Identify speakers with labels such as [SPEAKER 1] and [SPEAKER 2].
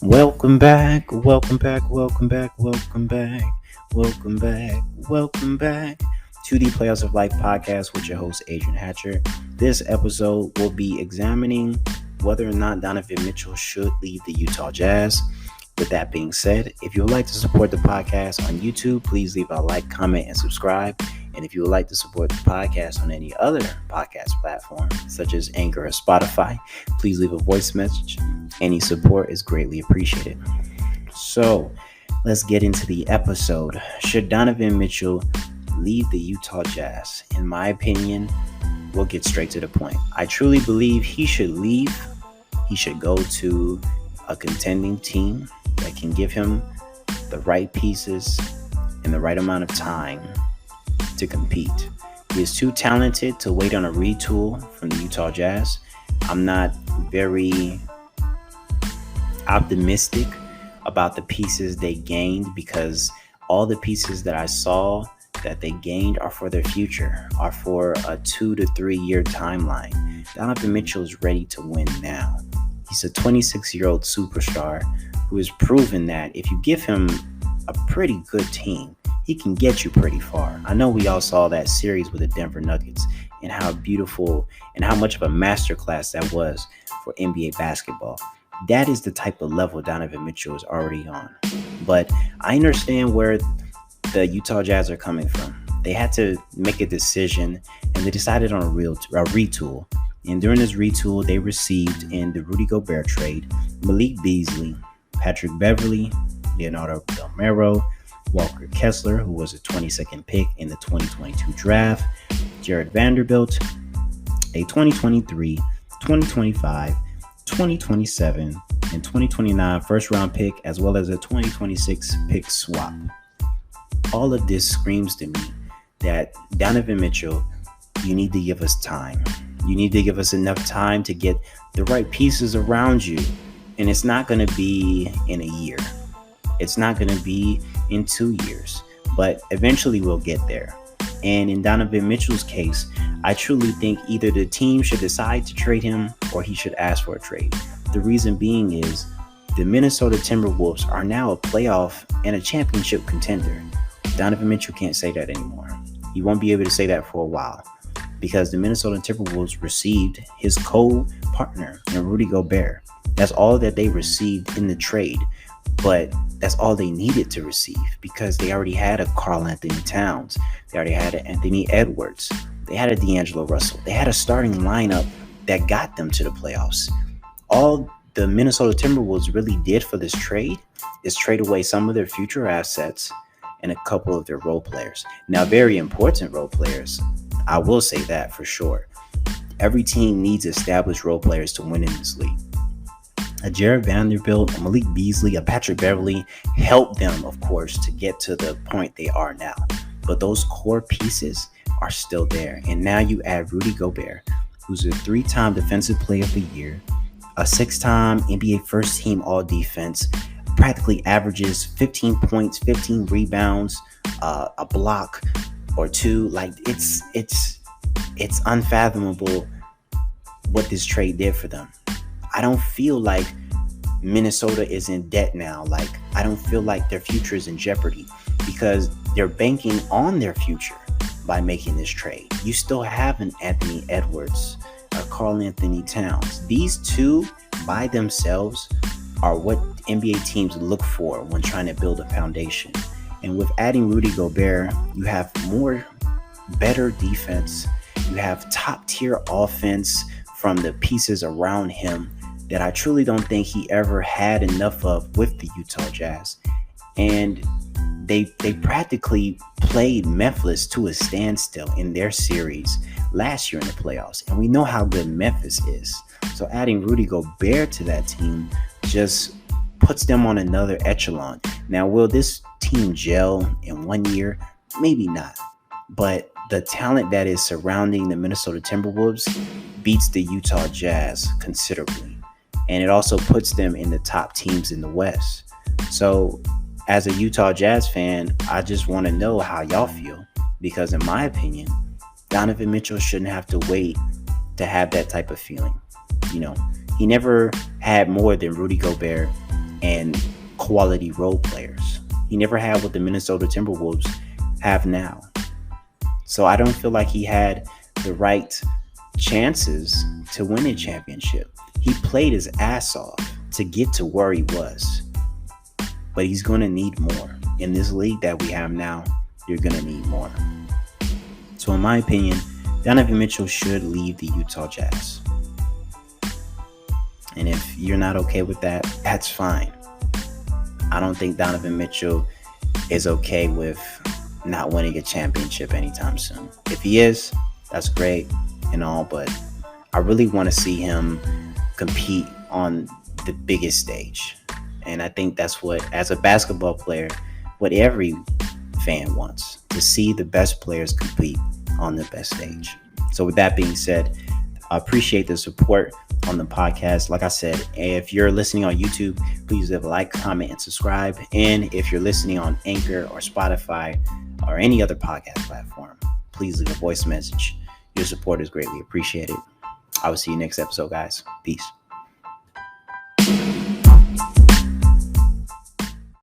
[SPEAKER 1] Welcome back, welcome back, welcome back, welcome back, welcome back, welcome back to the Playoffs of Life podcast with your host, Adrian Hatcher. This episode will be examining whether or not Donovan Mitchell should leave the Utah Jazz. With that being said, if you would like to support the podcast on YouTube, please leave a like, comment, and subscribe. And if you would like to support the podcast on any other podcast platform, such as Anchor or Spotify, please leave a voice message. Any support is greatly appreciated. So, let's get into the episode. Should Donovan Mitchell leave the Utah Jazz? In my opinion, we'll get straight to the point. I truly believe he should leave. He should go to a contending team that can give him the right pieces and the right amount of time to compete. He is too talented to wait on a retool from the Utah Jazz. I'm not very optimistic about the pieces they gained because all the pieces that I saw that they gained are for their future, are for a 2 to 3 year timeline. Donovan Mitchell is ready to win now. He's a 26-year-old superstar who has proven that if you give him a pretty good team, he can get you pretty far. I know we all saw that series with the Denver Nuggets and how beautiful and how much of a masterclass that was for NBA basketball. That is the type of level Donovan Mitchell is already on. But I understand where the Utah Jazz are coming from. They had to make a decision and they decided on a retool. And during this retool, they received in the Rudy Gobert trade, Malik Beasley, Patrick Beverley, Leonardo Belmero, Walker Kessler, who was a 22nd pick in the 2022 draft, Jared Vanderbilt, a 2023, 2025, 2027, and 2029 first-round pick, as well as a 2026 pick swap. All of this screams to me that Donovan Mitchell, you need to give us time. You need to give us enough time to get the right pieces around you. And it's not going to be in a year. It's not going to be in 2 years. But eventually we'll get there. And in Donovan Mitchell's case, I truly think either the team should decide to trade him or he should ask for a trade. The reason being is the Minnesota Timberwolves are now a playoff and a championship contender. Donovan Mitchell can't say that anymore. He won't be able to say that for a while because the Minnesota Timberwolves received his co-partner in Rudy Gobert. That's all that they received in the trade, but that's all they needed to receive because they already had a Karl Anthony Towns. They already had an Anthony Edwards. They had a D'Angelo Russell. They had a starting lineup that got them to the playoffs. All the Minnesota Timberwolves really did for this trade is trade away some of their future assets and a couple of their role players. Now, very important role players. I will say that for sure. Every team needs established role players to win in this league. A Jared Vanderbilt, a Malik Beasley, a Patrick Beverley helped them, of course, to get to the point they are now. But those core pieces are still there. And now you add Rudy Gobert, who's a 3-time Defensive Player of the Year, a 6-time NBA First Team All-Defense, practically averages 15 points, 15 rebounds, a block or two. Like it's unfathomable what this trade did for them. I don't feel like Minnesota is in debt now. Like I don't feel like their future is in jeopardy because they're banking on their future by making this trade. You still have an Anthony Edwards, a Karl Anthony Towns. These two by themselves are what NBA teams look for when trying to build a foundation. And with adding Rudy Gobert, you have better defense. You have top tier offense from the pieces around him that I truly don't think he ever had enough of with the Utah Jazz. And they practically played Memphis to a standstill in their series last year in the playoffs. And we know how good Memphis is. So adding Rudy Gobert to that team just puts them on another echelon. Now, will this team gel in 1 year? Maybe not. But the talent that is surrounding the Minnesota Timberwolves beats the Utah Jazz considerably. And it also puts them in the top teams in the West. So as a Utah Jazz fan, I just want to know how y'all feel. Because in my opinion, Donovan Mitchell shouldn't have to wait to have that type of feeling. You know, he never had more than Rudy Gobert and quality role players. He never had what the Minnesota Timberwolves have now. So I don't feel like he had the right chances to win a championship. He played his ass off to get to where he was. But he's going to need more. In this league that we have now, you're going to need more. So in my opinion, Donovan Mitchell should leave the Utah Jazz. And if you're not okay with that, that's fine. I don't think Donovan Mitchell is okay with not winning a championship anytime soon. If he is, that's great and all, but I really want to see him compete on the biggest stage. And I think that's what, as a basketball player, what every fan wants, to see the best players compete on the best stage. So with that being said, I appreciate the support on the podcast. Like I said, if you're listening on YouTube, please leave a like, comment, and subscribe. And if you're listening on Anchor or Spotify or any other podcast platform, please leave a voice message. Your support is greatly appreciated. I will see you next episode, guys. Peace.